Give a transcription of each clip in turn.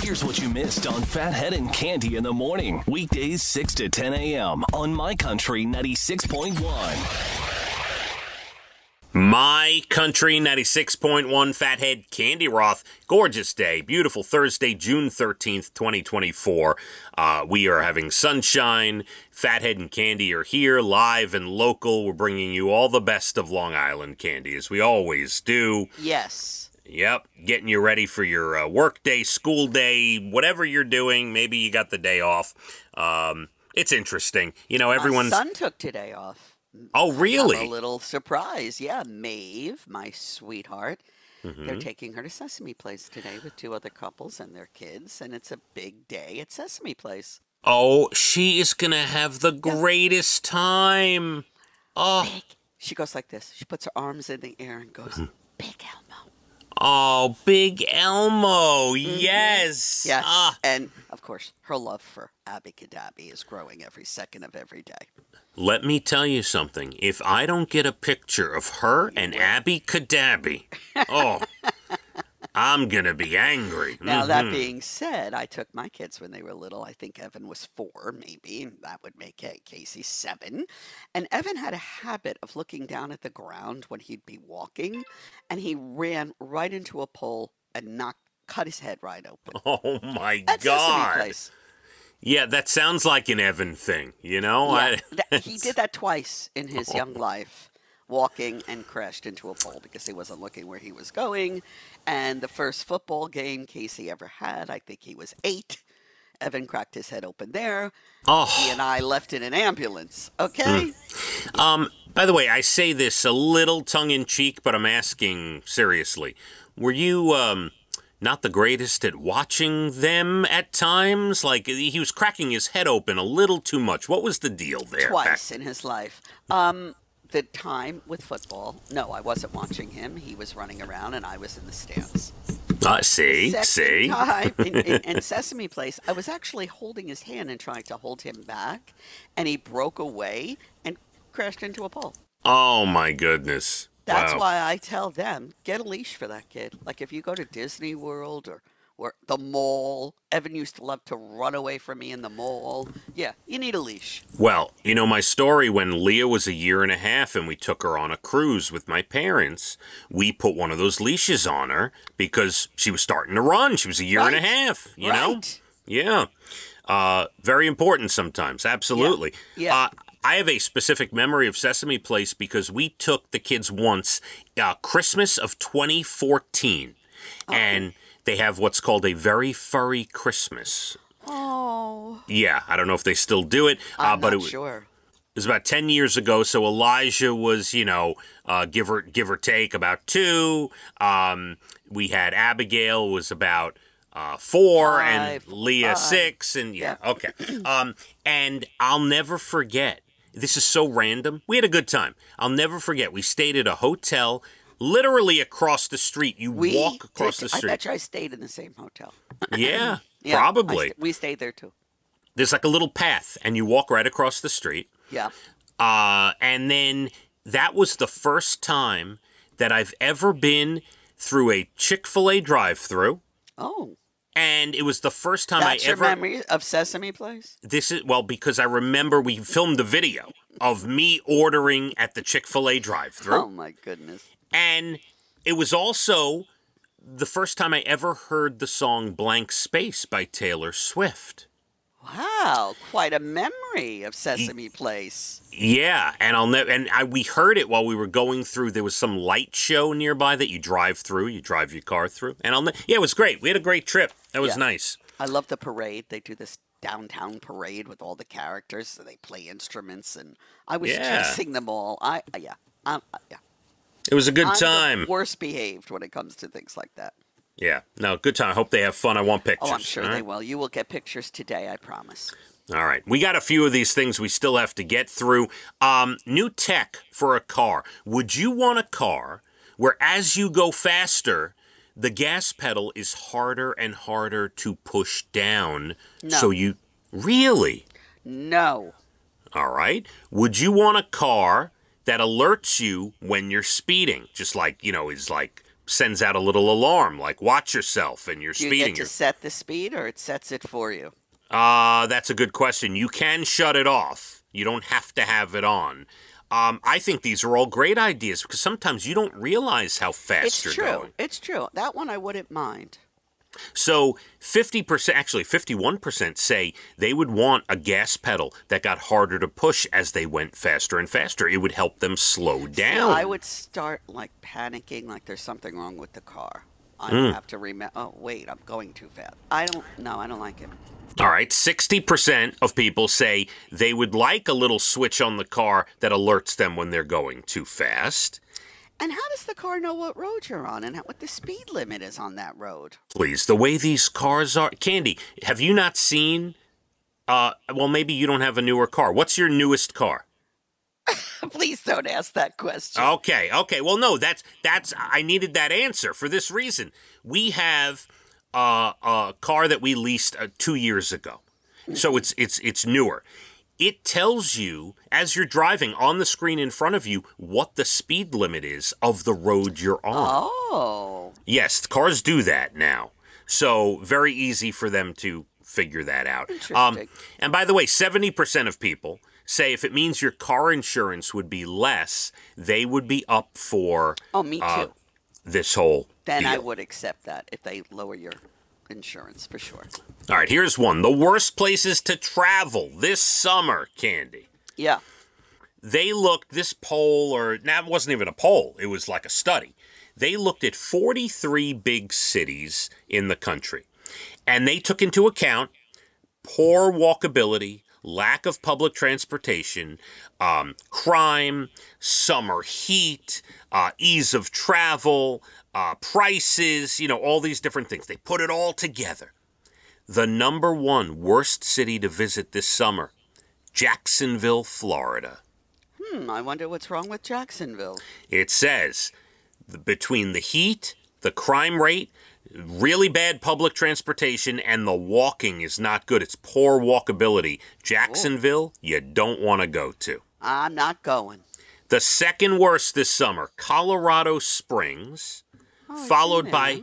Here's what you missed on Phathead and Cande in the morning. Weekdays 6 to 10 a.m. on My Country 96.1. My Country 96.1 Phathead, Cande Roth. Gorgeous day. Beautiful Thursday, June 13th, 2024. We are having sunshine. Phathead and Cande are here, live and local. We're bringing you all the best of Long Island candy, as we always do. Yes. Yep, getting you ready for your work day, school day, whatever you're doing. Maybe you got the day off. It's interesting. You know, everyone's... My son took today off. Oh, really? I'm a little surprise. Yeah, Maeve, my sweetheart. They're taking her to Sesame Place today with two other couples and their kids, and it's a big day at Sesame Place. Oh, she is going to have the greatest time. Oh. Big. She goes like this. She puts her arms in the air and goes, Big Elmo. Oh, Big Elmo. Yes. Yes. And, of course, her love for Abby Cadabby is growing every second of every day. Let me tell you something. If I don't get a picture of her and Abby Cadabby, I'm going to be angry. Now, that being said, I took my kids when they were little. I think Evan was 4, maybe, and that would make Casey 7. And Evan had a habit of looking down at the ground when he'd be walking, and he ran right into a pole and cut his head right open. Oh, my At God. Sesame Place. Yeah, that sounds like an Evan thing, you know? Yeah, he did that twice in his young life, walking and crashed into a pole because he wasn't looking where he was going. And the first football game Casey ever had, I think he was 8. Evan cracked his head open there. Oh. He and I left in an ambulance, okay? By the way, I say this a little tongue-in-cheek, but I'm asking seriously. Were you... not the greatest at watching them at times? Like, he was cracking his head open a little too much. What was the deal there? Twice in his life. The time with football, no, I wasn't watching him. He was running around, and I was in the stands. See? Time in Sesame Place, I was actually holding his hand and trying to hold him back, and he broke away and crashed into a pole. Oh, my goodness. That's wow. why I tell them, get a leash for that kid. Like if you go to Disney World or the mall, Evan used to love to run away from me in the mall. Yeah, you need a leash. Well, you know my story when Leah was 1.5 years and we took her on a cruise with my parents. We put one of those leashes on her because she was starting to run. She was 1.5 years, you know? Yeah. Very important sometimes. Absolutely. Yeah. I have a specific memory of Sesame Place because we took the kids once, Christmas of 2014, and they have what's called a very furry Christmas. Oh. Yeah, I don't know if they still do it. I'm but not sure. It was about 10 years ago, so Elijah was, you know, give or take about 2. We had Abigail was about 4, 5, and Leah 5. 6, and okay. And I'll never forget. This is so random. We had a good time. I'll never forget. We stayed at a hotel literally across the street. You walk across the street. I bet you I stayed in the same hotel. Yeah, probably. We stayed there too. There's like a little path, and you walk right across the street. Yeah. And then that was the first time that I've ever been through a Chick-fil-A drive-thru. Oh. And it was the first time That's I ever... your memory of Sesame Place? Because I remember we filmed the video of me ordering at the Chick-fil-A drive-thru. Oh, my goodness. And it was also the first time I ever heard the song Blank Space by Taylor Swift. Wow, quite a memory of Sesame Place. Yeah, and we heard it while we were going through. There was some light show nearby that you drive through. You drive your car through, and it was great. We had a great trip. That was nice. I love the parade. They do this downtown parade with all the characters. So they play instruments, and I was chasing them all. It was a good I'm time. The worst behaved when it comes to things like that. Yeah, no, good time. I hope they have fun. I want pictures. Oh, I'm sure they will. You will get pictures today, I promise. All right. We got a few of these things we still have to get through. New tech for a car. Would you want a car where as you go faster, the gas pedal is harder and harder to push down? No. So you... Really? No. All right. Would you want a car that alerts you when you're speeding? Just like, is like sends out a little alarm, like watch yourself, and you're Do you speeding. get to set the speed, or it sets it for you? That's a good question. You can shut it off. You don't have to have it on. I think these are all great ideas because sometimes you don't realize how fast you're going. It's true. That one I wouldn't mind. So 50%, actually 51% say they would want a gas pedal that got harder to push as they went faster and faster. It would help them slow down. See, I would start like panicking, like there's something wrong with the car. I would have to remember, oh, wait, I'm going too fast. I don't like it. All right, 60% of people say they would like a little switch on the car that alerts them when they're going too fast. And how does the car know what road you're on and what the speed limit is on that road? Please, the way these cars are. Candy, have you not seen, well, maybe you don't have a newer car. What's your newest car? Please don't ask that question. Okay. Well, no, that's, I needed that answer for this reason. We have a car that we leased 2 years ago. So it's newer. It tells you, as you're driving on the screen in front of you, what the speed limit is of the road you're on. Oh. Yes, cars do that now. So very easy for them to figure that out. Interesting. And by the way, 70% of people say if it means your car insurance would be less, they would be up for Me too. this whole Then deal. I would accept that if they lower your insurance for sure. All right, here's one. The worst places to travel this summer, Candy. Yeah. They looked, this poll, or that wasn't even a poll, it was like a study. They looked at 43 big cities in the country, and they took into account poor walkability, lack of public transportation, crime, summer heat, ease of travel, prices, all these different things. They put it all together. The number one worst city to visit this summer, Jacksonville, Florida. I wonder what's wrong with Jacksonville. It says between the heat, the crime rate, really bad public transportation, and the walking is not good. It's poor walkability. Jacksonville, you don't want to go to. I'm not going. The second worst this summer, Colorado Springs, followed by,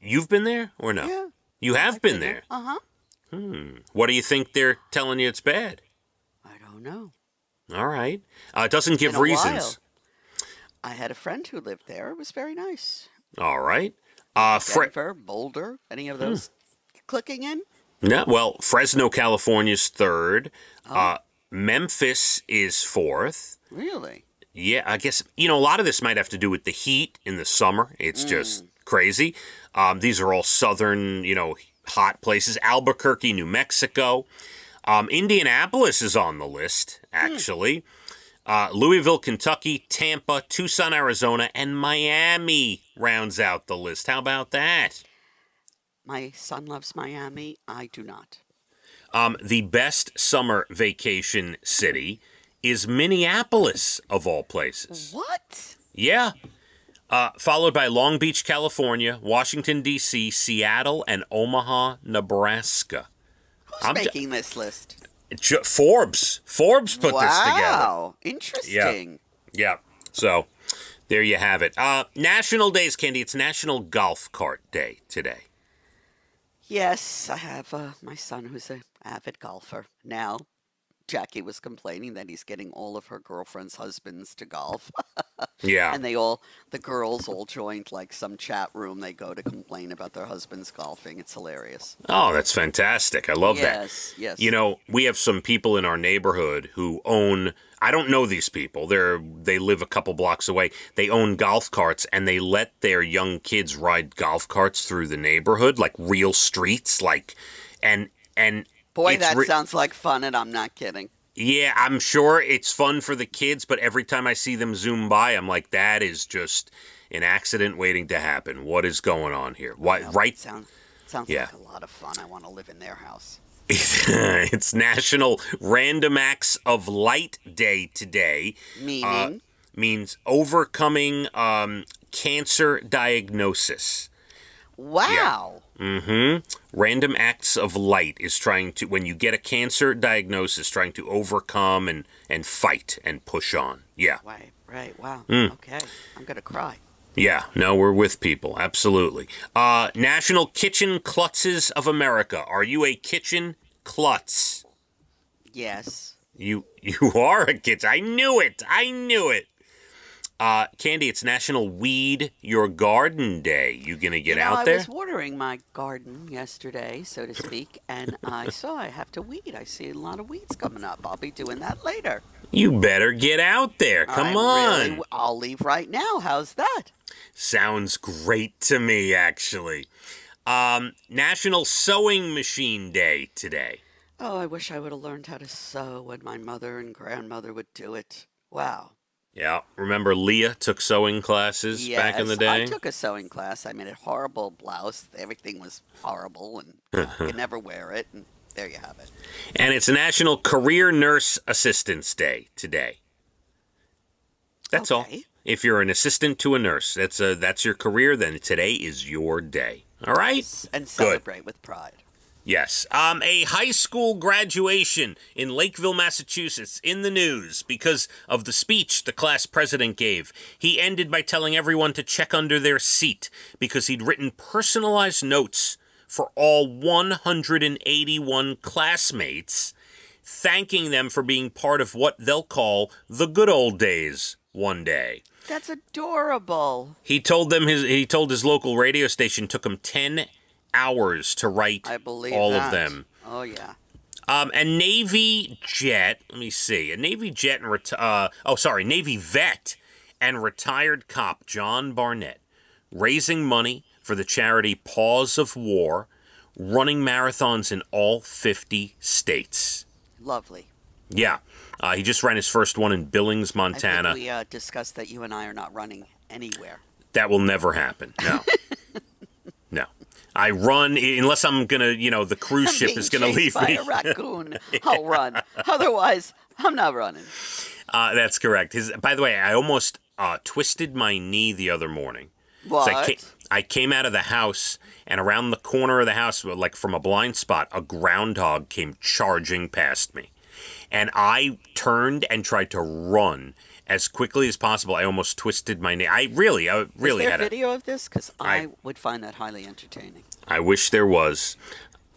you've been there or no? Yeah. You have been there. Uh-huh. What do you think they're telling you it's bad? I don't know. All right. It doesn't give Been a reasons. while. I had a friend who lived there. It was very nice. All right. Denver, Boulder, any of those clicking in? No, well, Fresno, California's third. Memphis is fourth. Really? Yeah, I guess, a lot of this might have to do with the heat in the summer. It's just crazy. These are all southern, hot places. Albuquerque, New Mexico. Indianapolis is on the list, actually. Louisville, Kentucky, Tampa, Tucson, Arizona, and Miami rounds out the list. How about that? My son loves Miami. I do not. The best summer vacation city is Minneapolis, of all places. What? Yeah. Followed by Long Beach, California, Washington, D.C., Seattle, and Omaha, Nebraska. Who's making this list? Forbes put this together. Wow, interesting. Yeah. So there you have it. National days, Candy. It's National Golf Cart Day today. Yes, I have my son who's an avid golfer. Now, Jackie was complaining that he's getting all of her girlfriend's husbands to golf. Yeah. And the girls all joined like some chat room. They go to complain about their husbands golfing. It's hilarious. Oh, that's fantastic. I love that. Yes. We have some people in our neighborhood who own, I don't know these people. They live a couple blocks away. They own golf carts, and they let their young kids ride golf carts through the neighborhood, like real streets, and Boy, that sounds like fun, and I'm not kidding. Yeah, I'm sure it's fun for the kids, but every time I see them zoom by, I'm like, that is just an accident waiting to happen. What is going on here? Right? Sounds like a lot of fun. I want to live in their house. It's National Random Acts of Light Day today. Meaning? Means overcoming cancer diagnosis. Wow. Yeah. Random Acts of Light is trying to, when you get a cancer diagnosis, trying to overcome and fight and push on. Yeah. Right. Wow. Okay. I'm going to cry. Yeah, no, we're with people. Absolutely. National Kitchen Klutzes of America. Are you a kitchen klutz? Yes. You are a kitchen. I knew it. I knew it. Candy, it's National Weed Your Garden Day. You gonna get out there? I was watering my garden yesterday, so to speak, and I saw I have to weed. I see a lot of weeds coming up. I'll be doing that later. You better get out there. Come on. I'll leave right now. How's that? Sounds great to me, actually. National Sewing Machine Day today. Oh, I wish I would have learned how to sew when my mother and grandmother would do it. Wow. Yeah, remember Leah took sewing classes back in the day? I took a sewing class. I made a horrible blouse. Everything was horrible, and I could never wear it, and there you have it. And it's National Career Nurse Assistance Day today. That's all. If you're an assistant to a nurse, that's your career, then today is your day. All right? And celebrate with pride. Yes. A high school graduation in Lakeville, Massachusetts, in the news because of the speech the class president gave. He ended by telling everyone to check under their seat because he'd written personalized notes for all 181 classmates, thanking them for being part of what they'll call the good old days one day. That's adorable. He told his local radio station took him 10 hours to write all of them. Oh, yeah. A Navy jet, let me see, Navy vet and retired cop John Barnett raising money for the charity Paws of War, running marathons in all 50 states. Lovely. Yeah. He just ran his first one in Billings, Montana. I think we discussed that you and I are not running anywhere. That will never happen. No. No. I run unless I'm going to, the cruise ship is going to leave me. By a raccoon, I'll run. Otherwise, I'm not running. That's correct. By the way, I almost twisted my knee the other morning. What? So I came out of the house, and around the corner of the house, like from a blind spot, a groundhog came charging past me. And I turned and tried to run as quickly as possible. I almost twisted my knee. I really Is there had video of this? Because I would find that highly entertaining. I wish there was.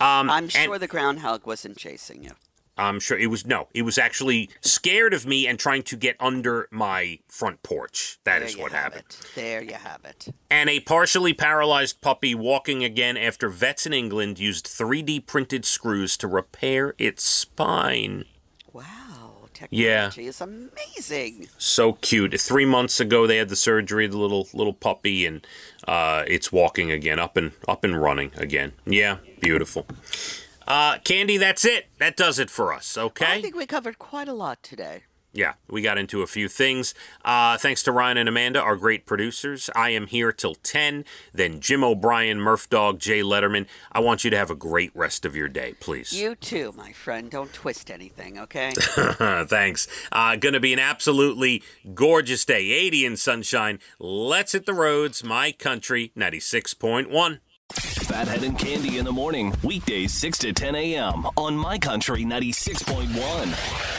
I'm sure the groundhog wasn't chasing you. I'm sure it was actually scared of me and trying to get under my front porch. That is what happened. There you have it. And a partially paralyzed puppy walking again after vets in England used 3D printed screws to repair its spine. Wow. Technology is amazing. So cute. 3 months ago, they had the surgery, the little puppy, and it's walking again, up and running again. Yeah, beautiful. Candy, that's it. That does it for us, okay? I think we covered quite a lot today. Yeah, we got into a few things. Thanks to Ryan and Amanda, our great producers. I am here till 10. Then Jim O'Brien, Murph Dog, Jay Letterman. I want you to have a great rest of your day, please. You too, my friend. Don't twist anything, okay? Thanks. Gonna be an absolutely gorgeous day. 80 in sunshine. Let's hit the roads. My Country 96.1. Phathead and Candy in the morning. Weekdays 6 to 10 a.m. on My Country 96.1.